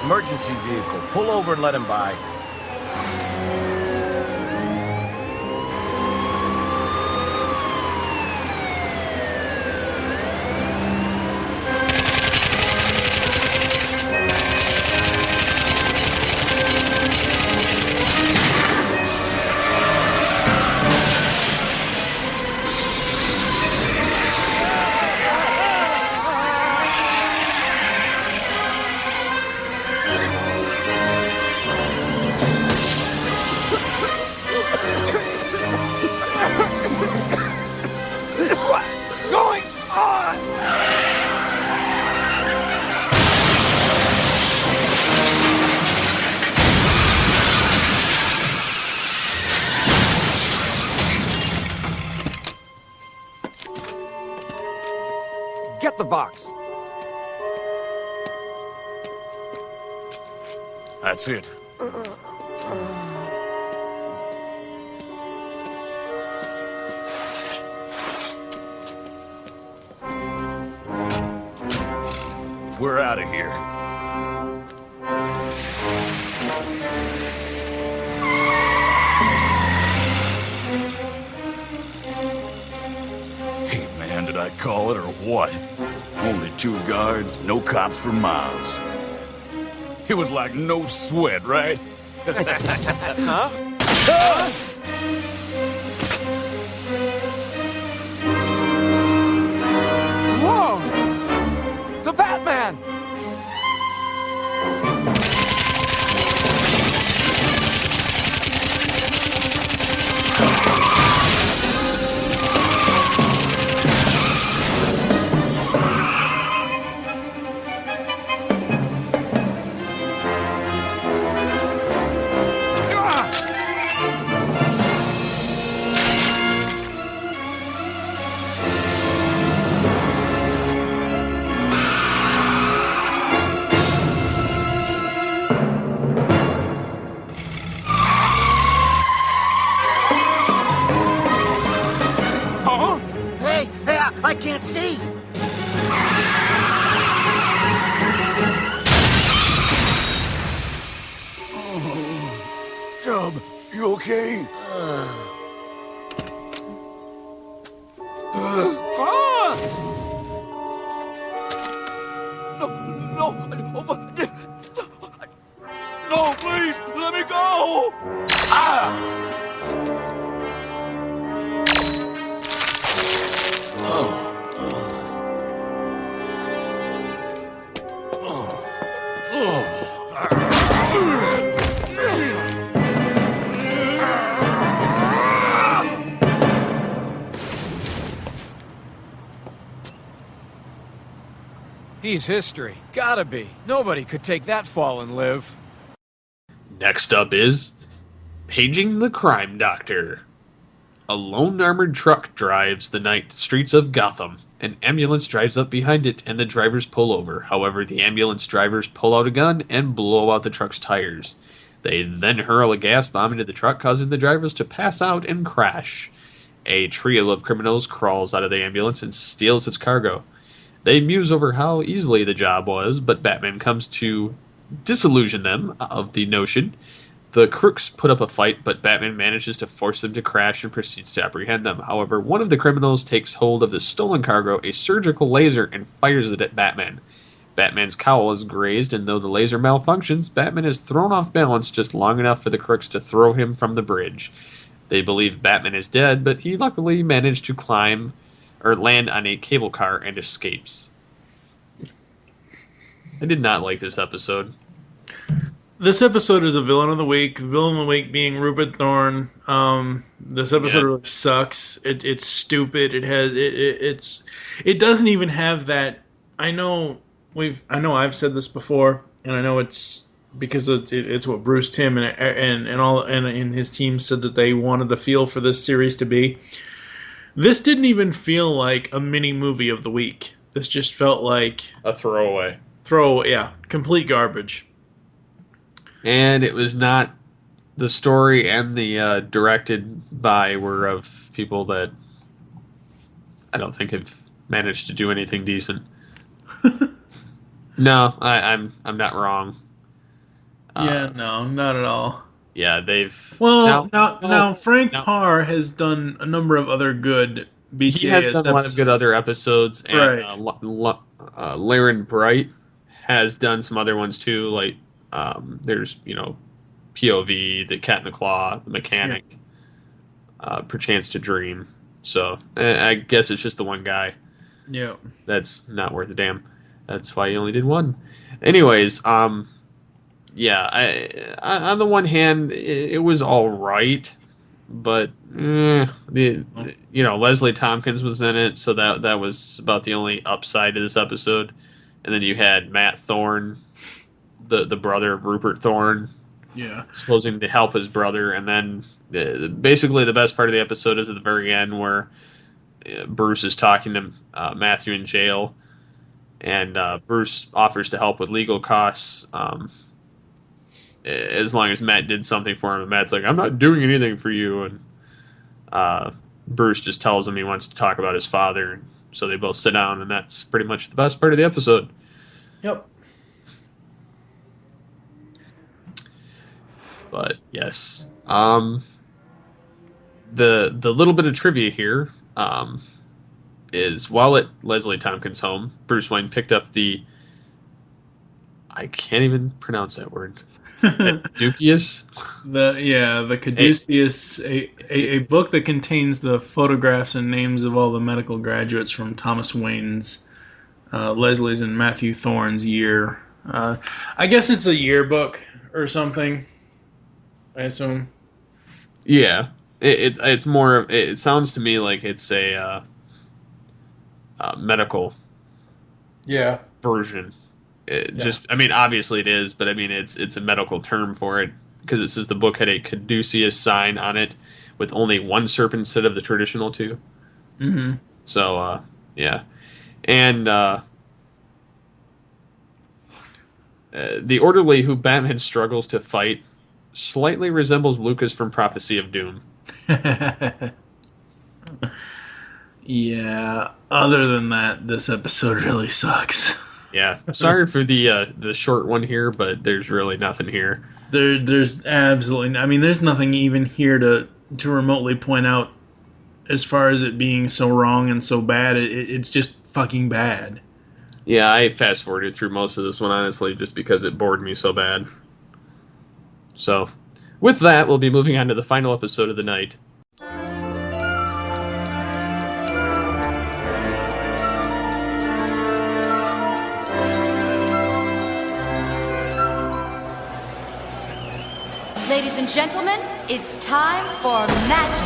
Speaker 11: Emergency vehicle. Pull over and let him by.
Speaker 5: What's going on? Get the box.
Speaker 6: That's it. We're out of here. Hey, man, did I call it or what? Only 2 guards, no cops for miles. It was like no sweat, right?
Speaker 5: Huh? Whoa! The Batman! I can't see.
Speaker 6: Chub, you okay? No, please, let me go!
Speaker 12: He's history. Gotta be. Nobody could take that fall and live.
Speaker 3: Next up is Paging the Crime Doctor. A lone armored truck drives the night streets of Gotham. An ambulance drives up behind it, and the drivers pull over. However, the ambulance drivers pull out a gun and blow out the truck's tires. They then hurl a gas bomb into the truck, causing the drivers to pass out and crash. A trio of criminals crawls out of the ambulance and steals its cargo. They muse over how easily the job was, but Batman comes to disillusion them of the notion. The crooks put up a fight, but Batman manages to force them to crash and proceeds to apprehend them. However, one of the criminals takes hold of the stolen cargo, a surgical laser, and fires it at Batman. Batman's cowl is grazed, and though the laser malfunctions, Batman is thrown off balance just long enough for the crooks to throw him from the bridge. They believe Batman is dead, but he luckily managed to climb or land on a cable car and escapes. I did not like this episode.
Speaker 4: This episode is a villain of the week. The villain of the week being Rupert Thorne. This episode really sucks. It's stupid. It doesn't even have that. I know I've said this before, and I know it's because it's what Bruce Timm and his team said that they wanted the feel for this series to be. This didn't even feel like a mini movie of the week. This just felt like
Speaker 3: a throwaway.
Speaker 4: Complete garbage.
Speaker 3: And it was not the story and the directed by were of people that I don't think have managed to do anything decent. No, I'm not wrong.
Speaker 4: No, not at all.
Speaker 3: Yeah, they've...
Speaker 4: Well, now Frank Parr has done a number of other good BTAS
Speaker 3: He has done
Speaker 4: episodes.
Speaker 3: a lot of good other episodes, and
Speaker 4: right.
Speaker 3: Laren Bright has done some other ones too, like there's, POV, The Cat in the Claw, The Mechanic, Perchance to Dream. So, I guess it's just the one guy.
Speaker 4: Yeah.
Speaker 3: That's not worth a damn. That's why he only did one. Anyways, yeah, on the one hand, it was all right, but Leslie Tompkins was in it, so that was about the only upside to this episode. And then you had Matt Thorne, the brother of Rupert Thorne, supposing to help his brother. And then basically the best part of the episode is at the very end where Bruce is talking to Matthew in jail, and Bruce offers to help with legal costs. As long as Matt did something for him, and Matt's like, I'm not doing anything for you. And Bruce just tells him he wants to talk about his father. And so they both sit down, and that's pretty much the best part of the episode.
Speaker 4: Yep.
Speaker 3: But yes, the little bit of trivia here is while at Leslie Tompkins' home, Bruce Wayne picked up I can't even pronounce that word. Caduceus?
Speaker 4: The Caduceus, a book that contains the photographs and names of all the medical graduates from Thomas Wayne's, Leslie's, and Matthew Thorne's year. I guess it's a yearbook or something, I assume.
Speaker 3: Yeah, it's more. It sounds to me like it's a medical version. Obviously it is, but it's a medical term for it because it says the book had a caduceus sign on it with only one serpent instead of the traditional two.
Speaker 4: Mm-hmm.
Speaker 3: So, yeah. And the orderly who Batman struggles to fight slightly resembles Lucas from Prophecy of Doom.
Speaker 4: Yeah. Other than that, this episode really sucks.
Speaker 3: Yeah. Sorry for the short one here, but there's really nothing here.
Speaker 4: There's absolutely. I mean, there's nothing even here to remotely point out as far as it being so wrong and so bad. It's just fucking bad.
Speaker 3: Yeah, I fast forwarded through most of this one honestly, just because it bored me so bad. So, with that, we'll be moving on to the final episode of the night.
Speaker 13: Ladies and gentlemen, it's time for magic.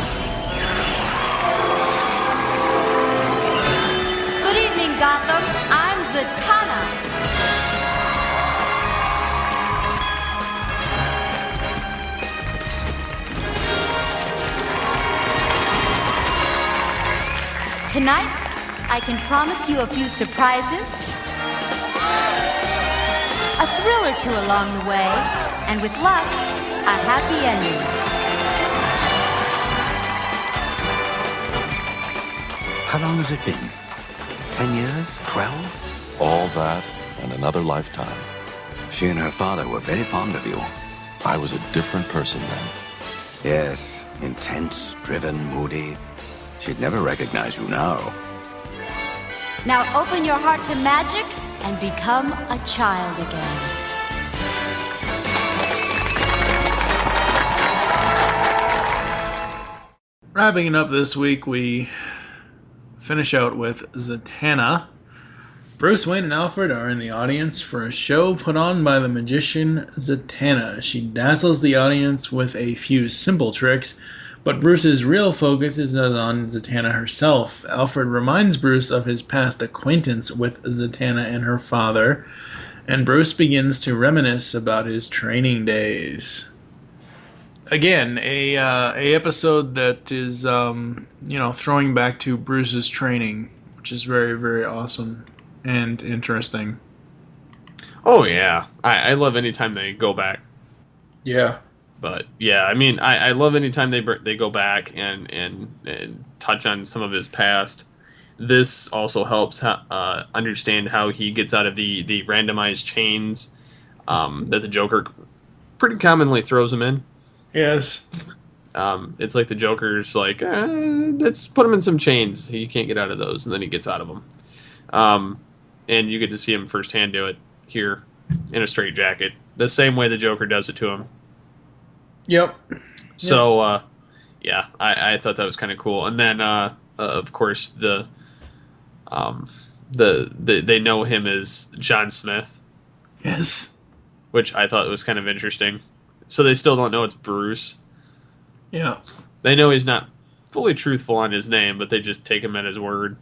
Speaker 13: Good evening, Gotham. I'm Zatanna. Tonight, I can promise you a few surprises, a thrill or two along the way, and with luck, a happy ending.
Speaker 6: How long has it been? 10 years? 12? All that and another lifetime.
Speaker 9: She and her father were very fond of you.
Speaker 6: I was a different person then.
Speaker 9: Yes, intense, driven, moody. She'd never recognize you now.
Speaker 13: Now open your heart to magic and become a child again.
Speaker 4: Wrapping it up this week, we finish out with Zatanna. Bruce Wayne and Alfred are in the audience for a show put on by the magician Zatanna. She dazzles the audience with a few simple tricks, but Bruce's real focus is on Zatanna herself. Alfred reminds Bruce of his past acquaintance with Zatanna and her father, and Bruce begins to reminisce about his training days. Again, a episode that is, throwing back to Bruce's training, which is very, very awesome and interesting.
Speaker 3: Oh, yeah. I love any time they go back.
Speaker 4: Yeah.
Speaker 3: But, yeah, I mean, I love any time they go back and touch on some of his past. This also helps understand how he gets out of the randomized chains that the Joker pretty commonly throws him in.
Speaker 4: Yes.
Speaker 3: It's like the Joker's like, let's put him in some chains. He can't get out of those, and then he gets out of them. And you get to see him firsthand do it here in a straitjacket, the same way the Joker does it to him.
Speaker 4: Yep.
Speaker 3: So, I thought that was kind of cool. And then, of course, they know him as John Smith.
Speaker 4: Yes.
Speaker 3: Which I thought was kind of interesting. So they still don't know it's Bruce.
Speaker 4: Yeah.
Speaker 3: They know he's not fully truthful on his name, but they just take him at his word.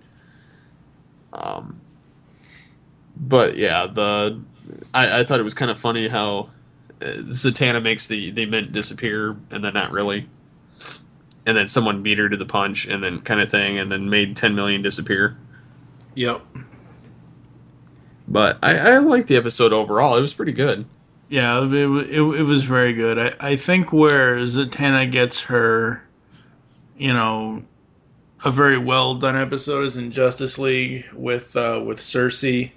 Speaker 3: But yeah, I thought it was kind of funny how Zatanna makes the mint disappear, and then not really. And then someone beat her to the punch, and then kind of thing, and then made 10 million disappear.
Speaker 4: Yep.
Speaker 3: But I liked the episode overall. It was pretty good.
Speaker 4: Yeah, it was very good. I think where Zatanna gets her, a very well done episode is in Justice League with Cersei.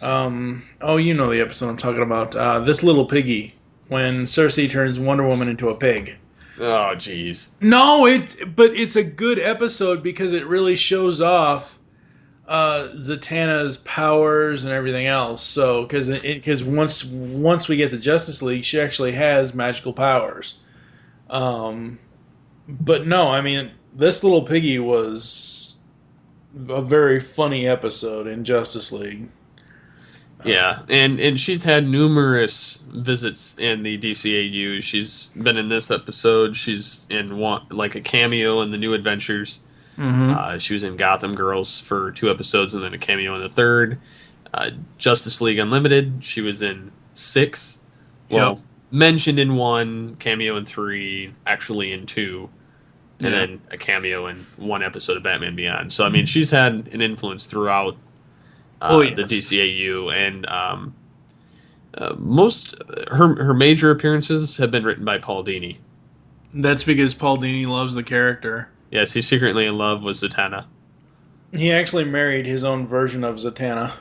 Speaker 4: You know the episode I'm talking about. This Little Piggy, when Cersei turns Wonder Woman into a pig.
Speaker 3: Oh, jeez.
Speaker 4: No, but it's a good episode because it really shows off Zatanna's powers and everything else. So, because once we get to Justice League, she actually has magical powers. But no, I mean, This Little Piggy was a very funny episode in Justice League.
Speaker 3: Yeah, and she's had numerous visits in the DCAU. She's been in this episode. She's in a cameo in the New Adventures.
Speaker 4: Mm-hmm.
Speaker 3: She was in Gotham Girls for 2 episodes and then a cameo in the 3rd. Justice League Unlimited, she was in 6. Well, mentioned in 1, cameo in 3, actually in 2, and then a cameo in 1 episode of Batman Beyond. So, I mean, she's had an influence throughout the DCAU, and most her major appearances have been written by Paul Dini.
Speaker 4: That's because Paul Dini loves the character.
Speaker 3: Yes, he's secretly in love with Zatanna.
Speaker 4: He actually married his own version of Zatanna.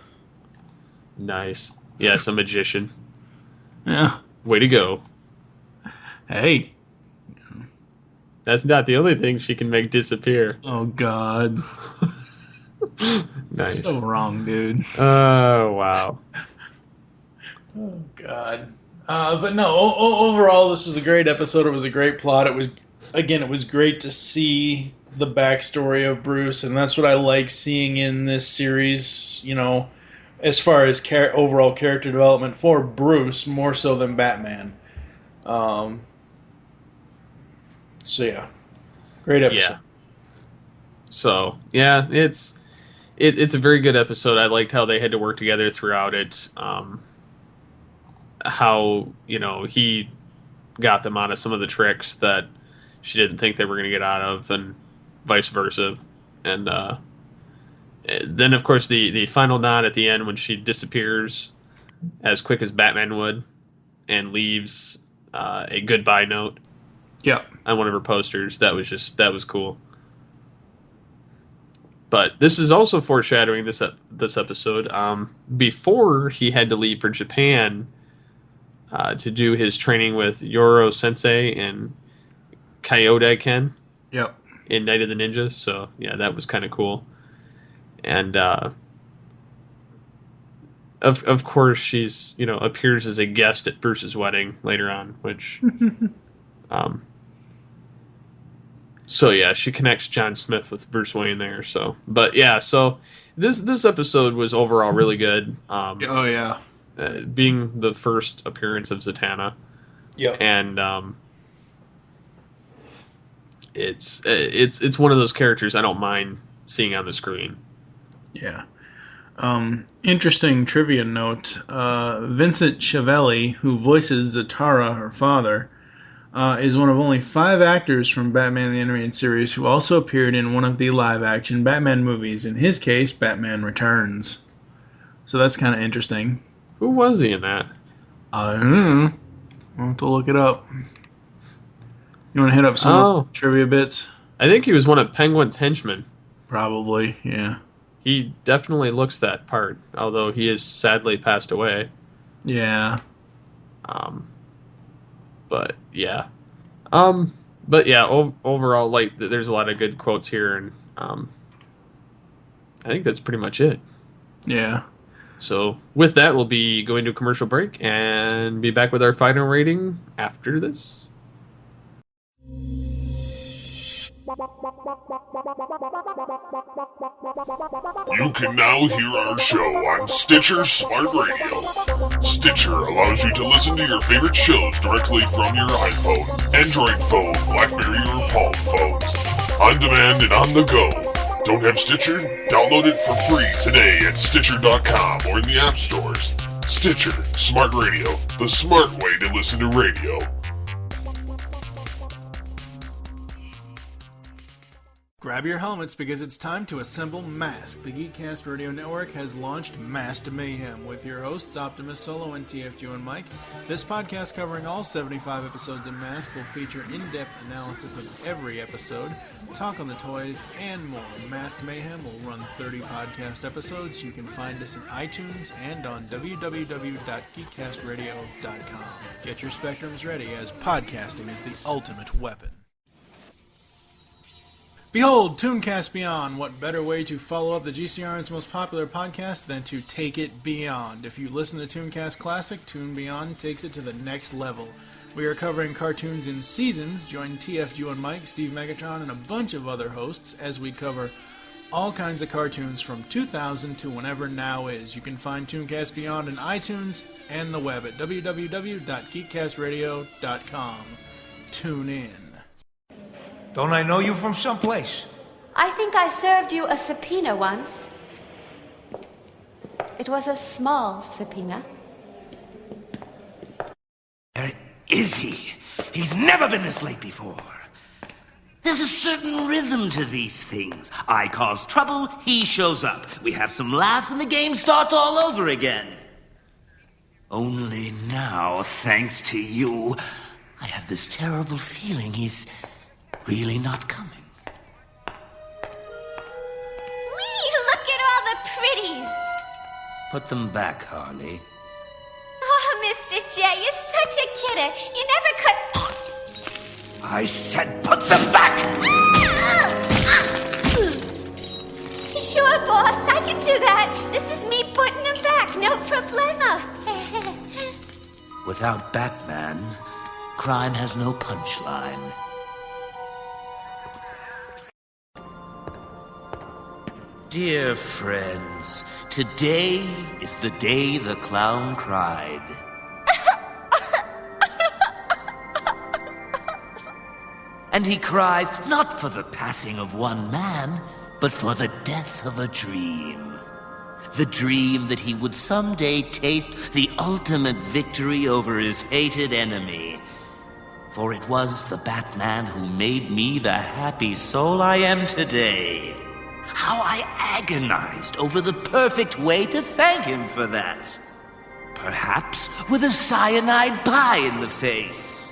Speaker 3: Nice. Yes, a magician.
Speaker 4: Yeah.
Speaker 3: Way to go.
Speaker 4: Hey.
Speaker 3: That's not the only thing she can make disappear.
Speaker 4: Oh, God.
Speaker 3: Nice.
Speaker 4: So wrong, dude.
Speaker 3: Oh, wow.
Speaker 4: Oh, God. But no, overall, this was a great episode. It was a great plot. It was great to see the backstory of Bruce, and that's what I like seeing in this series, you know, as far as overall character development for Bruce, more so than Batman. So yeah, great episode.
Speaker 3: Yeah. So yeah, it's a very good episode. I liked how they had to work together throughout it. How, you know, he got them out of some of the tricks that she didn't think they were going to get out of, and vice versa. And then, of course, the final nod at the end when she disappears as quick as Batman would and leaves a goodbye note.
Speaker 4: Yeah.
Speaker 3: On one of her posters. That was cool. But this is also foreshadowing this episode. Before he had to leave for Japan to do his training with Yoro Sensei and Kyoda Ken.
Speaker 4: Yep.
Speaker 3: In Night of the Ninja. So yeah, that was kind of cool. And of course she's, you know, appears as a guest at Bruce's wedding later on, which so yeah, she connects John Smith with Bruce Wayne there. So, but yeah, so this episode was overall really good.
Speaker 4: Oh yeah,
Speaker 3: being the first appearance of Zatanna.
Speaker 4: Yep.
Speaker 3: And it's one of those characters I don't mind seeing on the screen.
Speaker 4: Yeah. Interesting trivia note. Vincent Schiavelli, who voices Zatara, her father, is one of only 5 actors from Batman the Animated Series who also appeared in one of the live-action Batman movies. In his case, Batman Returns. So that's kind of interesting.
Speaker 3: Who was he in that?
Speaker 4: I don't know. I'll have to look it up. You want to hit up some trivia bits?
Speaker 3: I think he was one of Penguin's henchmen.
Speaker 4: Probably, yeah.
Speaker 3: He definitely looks that part, although he has sadly passed away.
Speaker 4: Yeah.
Speaker 3: But yeah. Overall, like, there's a lot of good quotes here, and I think that's pretty much it.
Speaker 4: Yeah.
Speaker 3: So with that, we'll be going to a commercial break and be back with our final rating after this.
Speaker 6: You can now hear our show on Stitcher Smart Radio. Stitcher allows you to listen to your favorite shows directly from your iPhone, Android phone, BlackBerry, or Palm phones. On demand and on the go. Don't have Stitcher? Download it for free today at Stitcher.com or in the app stores. Stitcher Smart Radio, the smart way to listen to radio.
Speaker 4: Grab your helmets because it's time to assemble Mask. The GeekCast Radio Network has launched Masked Mayhem with your hosts Optimus Solo and TFG and Mike. This podcast covering all 75 episodes of Mask will feature in-depth analysis of every episode, talk on the toys, and more. Masked Mayhem will run 30 podcast episodes. You can find us in iTunes and on www.geekcastradio.com. Get your spectrums ready as podcasting is the ultimate weapon. Behold, Tooncast Beyond. What better way to follow up the GCR's most popular podcast than to take it beyond? If you listen to Tooncast Classic, Toon Beyond takes it to the next level. We are covering cartoons in seasons. Join TFG and Mike, Steve Megatron, and a bunch of other hosts as we cover all kinds of cartoons from 2000 to whenever now is. You can find Tooncast Beyond in iTunes and the web at www.geekcastradio.com. Tune in.
Speaker 5: Don't I know you from someplace?
Speaker 13: I think I served you a subpoena once. It was a small subpoena.
Speaker 14: Where is he? He's never been this late before. There's a certain rhythm to these things. I cause trouble, he shows up. We have some laughs and the game starts all over again. Only now, thanks to you, I have this terrible feeling he's really not coming.
Speaker 15: Whee! pretties.
Speaker 14: Put them back, Harley.
Speaker 15: Oh, Mr. J, you're such a kidder. You never could...
Speaker 14: I said put them back!
Speaker 15: Sure, boss, I can do that. This is me putting them back, no problema.
Speaker 14: Without Batman, crime has no punchline. Dear friends, today is the day the clown cried. And he cries not for the passing of one man, but for the death of a dream. The dream that he would someday taste the ultimate victory over his hated enemy. For it was the Batman who made me the happy soul I am today. How I agonized over the perfect way to thank him for that. Perhaps with a cyanide pie in the face.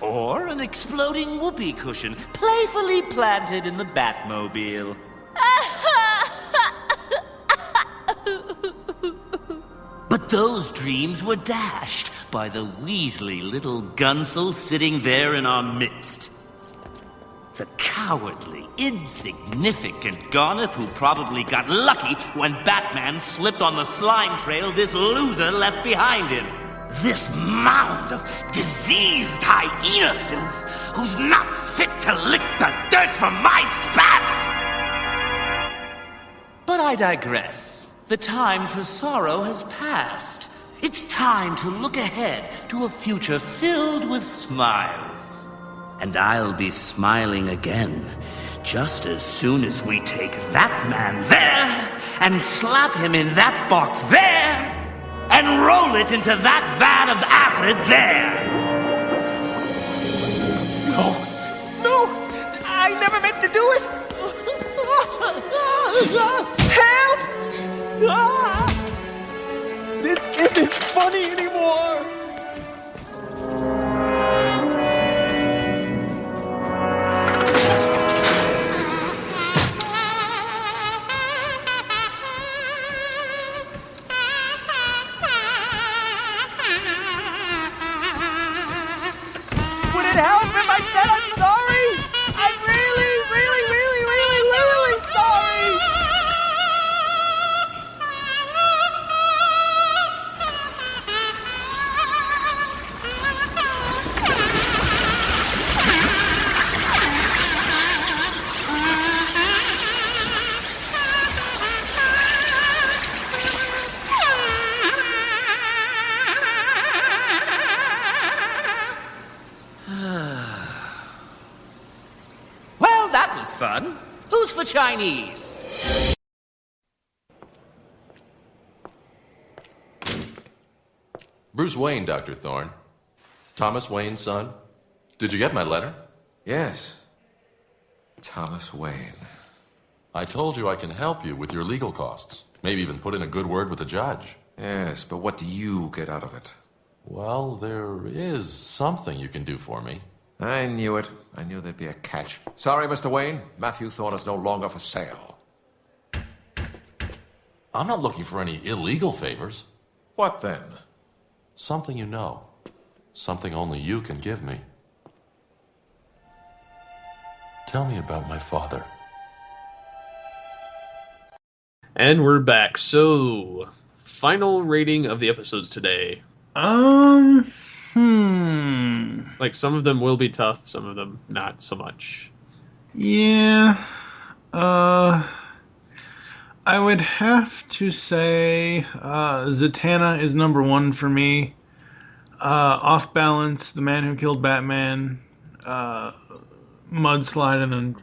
Speaker 14: Or an exploding whoopee cushion playfully planted in the Batmobile. But those dreams were dashed by the Weasley little gunsel sitting there in our midst. The cowardly, insignificant Garniff who probably got lucky when Batman slipped on the slime trail this loser left behind him. This mound of diseased hyena filth who's not fit to lick the dirt from my spats! But I digress. The time for sorrow has passed. It's time to look ahead to a future filled with smiles. And I'll be smiling again, just as soon as we take that man there, and slap him in that box there, and roll it into that vat of acid there.
Speaker 5: No, I never meant to do it. Help! This isn't funny anymore. Help if I said I'm sorry! I'm really sorry!
Speaker 14: Fun. Who's for Chinese?
Speaker 16: Bruce Wayne, Dr. Thorne. Thomas Wayne's son. Did you get my letter?
Speaker 17: Yes. Thomas Wayne.
Speaker 16: I told you I can help you with your legal costs. Maybe even put in a good word with the judge.
Speaker 17: Yes, but what do you get out of it?
Speaker 16: Well, there is something you can do for me.
Speaker 17: I knew it. I knew there'd be a catch. Sorry, Mr. Wayne. Matthew Thorne is no longer for sale.
Speaker 16: I'm not looking for any illegal favors.
Speaker 17: What then?
Speaker 16: Something you know. Something only you can give me. Tell me about my father.
Speaker 3: And we're back. So, final rating of the episodes today. Like, some of them will be tough, some of them not so much.
Speaker 4: Yeah. I would have to say Zatanna is number one for me. Off Balance, The Man Who Killed Batman, Mudslide, and then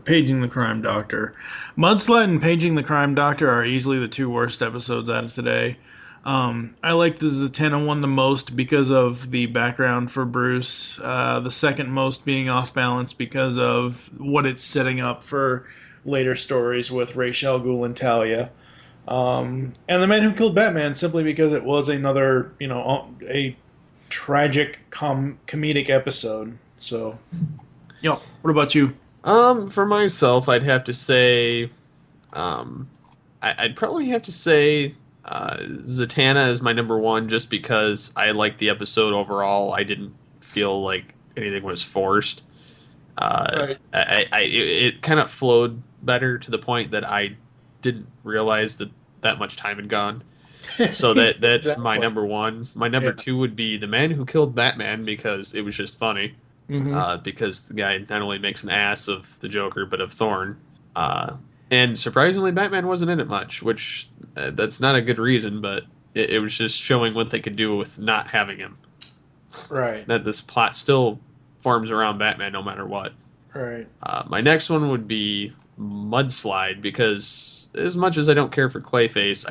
Speaker 4: Paging the Crime Doctor. Mudslide and Paging the Crime Doctor are easily the two worst episodes out of today. I like the Zatanna one the most because of the background for Bruce. The second most being Off Balance because of what it's setting up for later stories with Ra's al Ghul and Talia. And The Man Who Killed Batman simply because it was another, a tragic comedic episode. So, what about you?
Speaker 3: For myself, I'd have to say, I'd probably have to say Zatanna is my number one, just because I liked the episode overall. I didn't feel like anything was forced.
Speaker 4: Right.
Speaker 3: It kind of flowed better to the point that I didn't realize that much time had gone. So that's
Speaker 4: Exactly.
Speaker 3: my number one. My number two would be The Man Who Killed Batman, because it was just funny. Because the guy not only makes an ass of the Joker, but of Thorne. And surprisingly, Batman wasn't in it much, which that's not a good reason, but it was just showing what they could do with not having him.
Speaker 4: Right.
Speaker 3: That this plot still forms around Batman no matter what.
Speaker 4: Right.
Speaker 3: My next one would be Mudslide, because as much as I don't care for Clayface,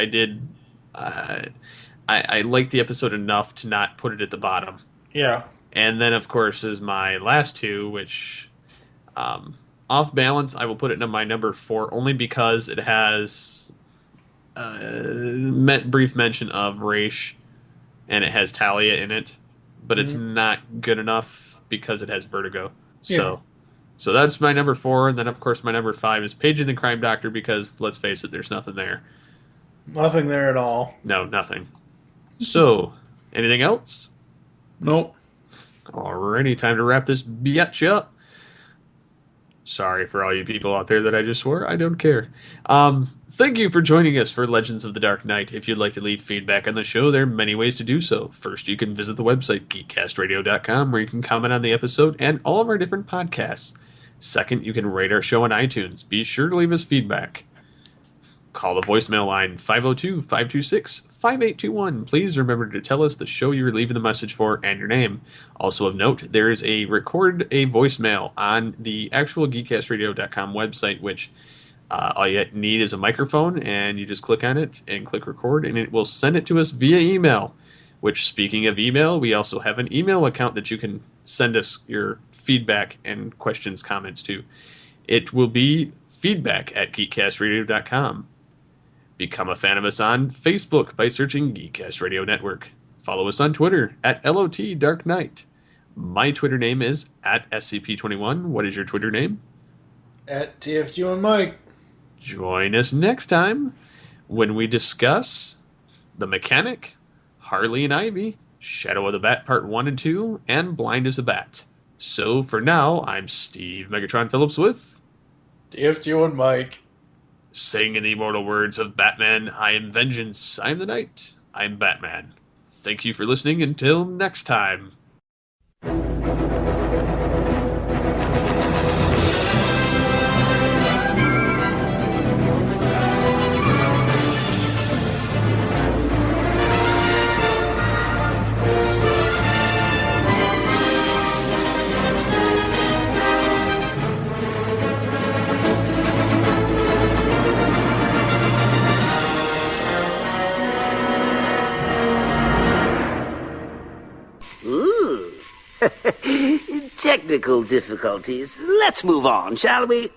Speaker 3: I liked the episode enough to not put it at the bottom.
Speaker 4: Yeah.
Speaker 3: And then, of course, is my last two, which, off balance, I will put it in my number 4, only because it has brief mention of Raish, and it has Talia in it, but it's not good enough because it has Vertigo. So that's my number 4, and then, of course, my number 5 is Paige and the Crime Doctor, because, let's face it, there's nothing there.
Speaker 4: Nothing there at all.
Speaker 3: No, nothing. So, anything else?
Speaker 4: Nope.
Speaker 3: Alrighty, time to wrap this biatch up. Sorry for all you people out there that I just swore. I don't care. Thank you for joining us for Legends of the Dark Knight. If you'd like to leave feedback on the show, there are many ways to do so. First, you can visit the website, GeekCastRadio.com, where you can comment on the episode and all of our different podcasts. Second, you can rate our show on iTunes. Be sure to leave us feedback. Call the voicemail line, 502-526-5821. Please remember to tell us the show you're leaving the message for and your name. Also of note, there is a record a voicemail on the actual GeekCastRadio.com website, which all you need is a microphone, and you just click on it and click record, and it will send it to us via email. Which, speaking of email, we also have an email account that you can send us your feedback and questions, comments to. It will be feedback@geekcastradio.com. Become a fan of us on Facebook by searching Geekcast Radio Network. Follow us on Twitter @LOT Dark Knight. My Twitter name is @SCP21. What is your Twitter name?
Speaker 4: @TFG and Mike.
Speaker 3: Join us next time when we discuss The Mechanic, Harley and Ivy, Shadow of the Bat Part 1 and 2, and Blind as a Bat. So for now, I'm Steve Megatron Phillips with
Speaker 4: TFG and Mike.
Speaker 3: Saying in the immortal words of Batman, I am vengeance, I am the night, I am Batman. Thank you for listening. Until next time.
Speaker 14: Technical difficulties. Let's move on, shall we?